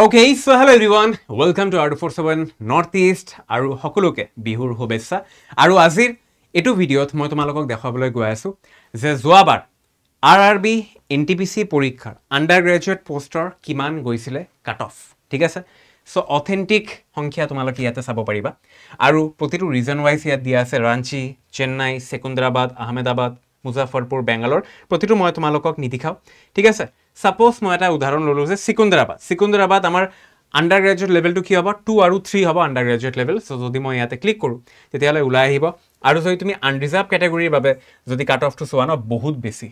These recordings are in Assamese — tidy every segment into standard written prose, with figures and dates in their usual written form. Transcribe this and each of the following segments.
Okay, so hello everyone. Welcome to R247 Northeast আৰু সকলোকে বিহুৰ শুভেচ্ছা আৰু আজিৰ এটো ভিডিঅত মই তোমালোকক দেখাবলৈ গৈ আছো যে যোৱাবাৰ আৰআৰবি এনটিপিসি পৰীক্ষাৰ আন্ডাৰ গ্ৰেজুৱেট পোষ্টৰ কিমান গৈছিলে কাট অফ ঠিক আছে সো অথেন্টিক সংখ্যা তোমালোকে ইয়াতে চাব পাৰিবা আৰু প্ৰতিটো ৰিজন ওয়াইজ ইয়াত দিয়া আছে ৰাঞ্চি চেন্নাই সেকুন্দ্ৰাবাদ আহমেদাবাদ মুজাফৰপুৰ বেংগালোৰ প্ৰতিটো মই তোমালোকক নিদিখাও ঠিক আছে সাপোজ মই এটা উদাহৰণ ললো যে সেকুন্দ্ৰাবাদ আমাৰ আন্ডাৰ গ্ৰেজুৱেট লেভেলটো কি হ'ব 2 আৰু 3 হ'ব আন্ডাৰ গ্ৰেজুৱেট লেভেল সো যদি মই ইয়াতে ক্লিক কৰো তেতিয়ালে ওলাই আহিব আৰু যদি তুমি আনৰিজাৰ্ভ ক্যাটাগৰীৰ বাবে যদি কাট অফটো চোৱা ন বহুত বেছি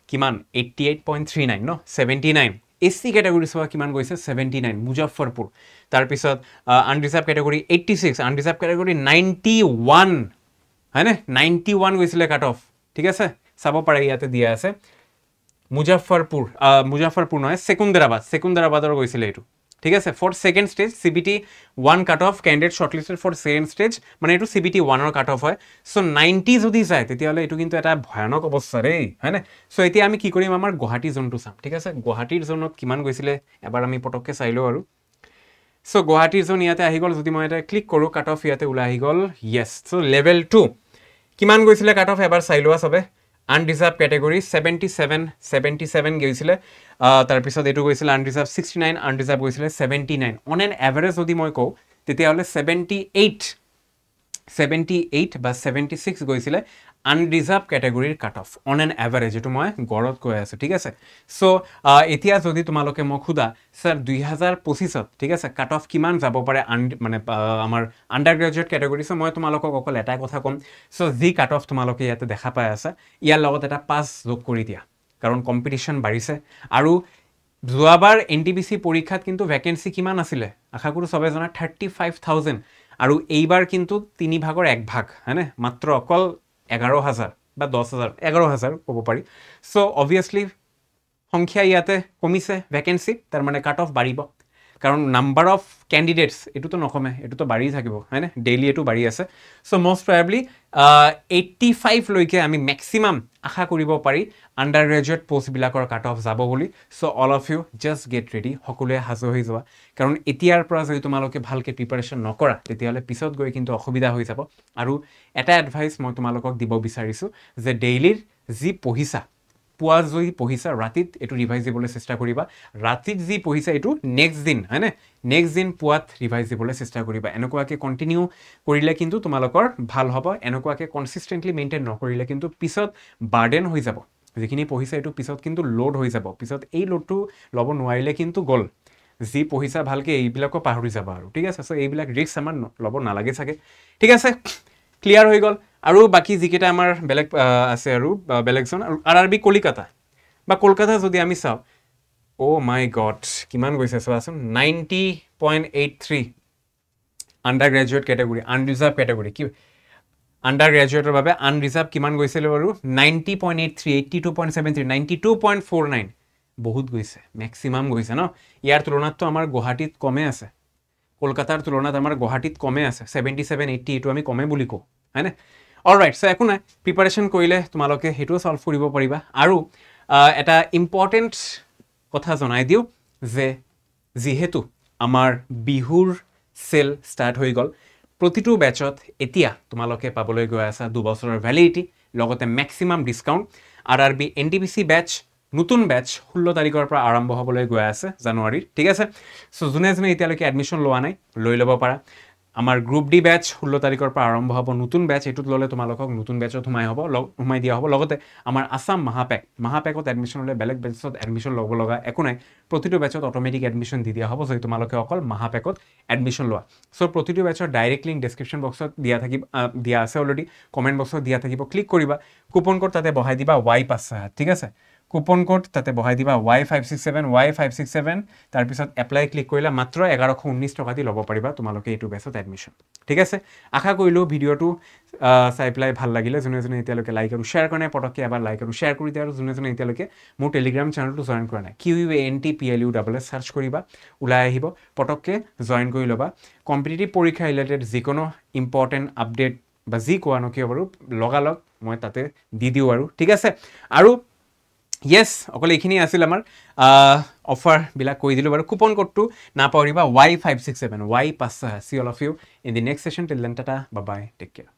কিমান 88.39 ন 79 এসসি ক্যাটাগৰী চোৱা কিমান গৈছে 79 মুজাফৰপুৰ তাৰ পিছত আনৰিজাৰ্ভ ক্যাটাগৰী 86 আনৰিজাৰ্ভ ক্যাটাগৰী 91 হয়নে 91 গৈছিলে কাট অফ ঠিক আছে চাব পাৰে ইয়াতে দিয়া আছে মুজাফৰপুৰ নহয় সেকুন্দ্ৰাবাদৰ গৈছিলে এটো ঠিক আছে for second stage CBT 1 cut off candidate shortlisted for second stage মানে এটো সিবিটি 1 এর কাট অফ হয় সো 90 যদি যায় তেতিয়ালে এটো কিন্তু এটা ভয়ানক অৱস্থা ৰে হয়নে সো এতিয়া আমি কি কৰিম আমাৰ গুৱাহাটী জোনটো চাম ঠিক আছে গুৱাহাটীৰ জোনত কিমান গৈছিলে এবাৰ আমি পটককে চাইলো আৰু সো গুৱাহাটীৰ জোন ইয়াতে আহি গল যদি মই এটা ক্লিক কৰো কাট অফ ইয়াতে ওলাই আহি গল ইয়েস সো লেভেল 2 কিমান গৈছিলে কাট অফ এবাৰ চাইলোৱা সবে unreserved category 77 গৈছিলে তাৰ পিছত এটো গৈছিল unreserved 69 unreserved গৈছিল 79 on an average যদি মই কও তেতিয়ালে 78 বা 76 গৈছিল unreserved category cut off on an average এটো মই গৰত কৈ আছে ঠিক আছে সো এতিয়া যদি তোমালোকে মোক খুদা স্যার 2025 ঠিক আছে কাট অফ কিমান যাব পাৰে মানে আমাৰ আন্ডাৰ গ্ৰেজুৱেট ক্যাটাগৰী সো মই তোমালোকক অকল এটা কথা কম সো জি কাট অফ তোমালোকে ইয়াতে দেখা পাই আছে ইয়াৰ লগত এটা পাস যোগ কৰি দিয়া কাৰণ কম্পিটিশন বাঢ়িছে আৰু যোৱাবাৰ এনটিপিসি পৰীক্ষাত কিন্তু ভ্যাকেন্সি কিমান আছিল আশা কৰো সবে জনা 35000 আৰু এইবাৰ কিন্তু তিনি ভাগৰ এক ভাগ হয়নে মাত্ৰ অকল 11000 বা 10000 11000 ক'ব পাৰি সো অবভিয়াসলি সংখ্যা ইয়াতে কমিছে ভ্যাকেন্সি তাৰ মানে কাট অফ বাঢ়িব কাৰণ নাম্বার অফ ক্যান্ডিডেটস এটো তো নকমে এটো তো বাঢ়ি থাকিব হয়নে ডেইলি এটো বাঢ়ি আছে সো মোস্ট প্ৰবাবলি 85 লৈকে আমি ম্যাক্সিমাম আশা কৰিব পাৰি আন্ডাৰ গ্ৰেজুৱেট পোষ্ট বিলাকৰ কাট অফ যাব বুলি so all of you just get ready সকলোৱে হাজু হৈ যোৱা কাৰণ এতিয়াৰ পৰা যদি তোমালোকে ভালকে প্ৰিপাৰেচন নকৰা তেতিয়ালে পিছত গৈ কিন্তু অসুবিধা হৈ যাব আৰু এটা এডভাইস মই তোমালোকক দিব বিচাৰিছো যে ডেইলিৰ জি পঢ়িছা পুৱা যদি পঢ়িছা ৰাতিত এটো ৰিভাইজ দিবলৈ চেষ্টা কৰিবা ৰাতিত যি পঢ়িছা এটো নেক্সট দিন হয়নে নেক্সট দিন পুৱাত ৰিভাইজ দিবলৈ চেষ্টা কৰিবা এনেকুৱাকে কন্টিনিউ কৰিলে কিন্তু তোমালোকৰ ভাল হ'ব এনেকুৱাকে কনসিস্টেন্টলি মেইনটেইন নকৰিলে কিন্তু পিছত বাৰ্ডেন হৈ যাব যিখিনি পঢ়িছা এটো পিছত কিন্তু লোড হৈ যাব পিছত এই লোডটো লব নোৱাৰিলে কিন্তু গল জি পঢ়িছা ভালকে এইবিলাকো পাহৰি যাবা আৰু ঠিক আছে সো এইবিলাক ৰিস্ক আমাৰ লব নালাগে থাকে ঠিক আছে ক্লিয়াৰ হৈ গল আৰু বাকি জিকেটা আমাৰ বেলেগ আছে আৰু বেলেগজন আৰু আৰআৰবি কলকাতা যদি আমি চাও ও মাই গড কিমান গৈছে চোৱাচোন 90.83 under graduate category unreserved category কি আন্ডাৰ গ্ৰেজুৱেটৰ বাবে আনৰিজাৰ্ভ কিমান গৈছিল বাৰু 90.83 82.73 92.49 বহুত গৈছে ম্যাক্সিমাম গৈছে ন ইয়াৰ তুলনাত তো আমাৰ গুৱাহাটীত কমে আছে কলকাতাৰ তুলনাত আমাৰ গুৱাহাটীত কমে আছে 77 80 এটো আমি কমে বুলি কও হয়নে অলৰাইট সো একো নাই প্ৰিপাৰেচন কৰিলে তোমালোকে হেটো সলভ কৰিব পাৰিবা আৰু এটা ইম্পৰ্টেন্ট কথা জনাই দিও যে যেহেতু আমাৰ বিহুৰ সেল স্টাৰ্ট হৈ গল প্ৰতিটো ব্যাচত এতিয়া তোমালোকে পাবলৈ গৈ আছে 2 বছৰৰ ভ্যালিডিটি লগতে maximum discount RRB NTPC batch নতুন ব্যাচ 16 তাৰিখৰ পৰা আৰম্ভ হ'বলৈ গৈ আছে জানুৱাৰী ঠিক আছে সো জুনে এতিয়ালৈকে এডমিশন লোৱা নাই লৈ লব পাৰা আমাৰ গ্ৰুপ ডি ব্যাচ 16 তাৰিখৰ পৰা আৰম্ভ হ'ব নতুন ব্যাচ এটুত ললে তোমালোকক নতুন ব্যাচত হুমাই দিয়া হ'ব লগতে আমাৰ আসাম মহাপেকত এডমিশন ললে বেলেগ ব্যাচত এডমিশন লব লগা একো নাই প্ৰতিটো ব্যাচত অটোমেটিক এডমিশন দি দিয়া হ'ব যদি তোমালোকে অকল মহাপেকত এডমিশন লোৱা সো প্ৰতিটো ব্যাচৰ ডাইৰেক্ট লিংক ডেসক্ৰিপচন বক্সত দিয়া আছে অলৰেডি কমেন্ট বক্সত দিয়া থাকিব ক্লিক কৰিবা কুপন কোড তাতে বহাই দিবা y5 ঠিক আছে কুপন কোড তাতে বহাই দিবা y567 তাৰ পিছত এপ্লাই ক্লিক কৰিলা মাত্ৰ 1119 টকা দি লব পাৰিবা তোমালোকে এটো বেছত এডমিশন ঠিক আছে আশা কৰিলো ভিডিওটো চাই প্লাই ভাল লাগিলে জনে এতিয়ালৈকে লাইক আৰু শেয়াৰ কৰা নাই পটককে এবাৰ লাইক আৰু শেয়াৰ কৰি দিয়া আৰু জনে এতিয়ালৈকে মোৰ টেলিগ্ৰাম চেনেলটো জয়েন কৰা নাই QUANTPLUW সাৰ্চ কৰিবা ওলাই আহিব পটককে জয়েন কৰি লবা কম্পিটিটিভ পৰীক্ষা ৰিলেটেড যিকোনো ইম্পৰ্টেন্ট আপডেট বা যি কোৱা নকিয় বাৰু লগালগ মই তাতে দি দিও আৰু ঠিক আছে আৰু য়েছ অকল এইখিনি আছিল আমাৰ অফাৰবিলাক কৈ দিলোঁ বাৰু কুপন কোডটো নাপাহৰিবা Y567 Y567 see all of you in the next session till then tata bye bye take care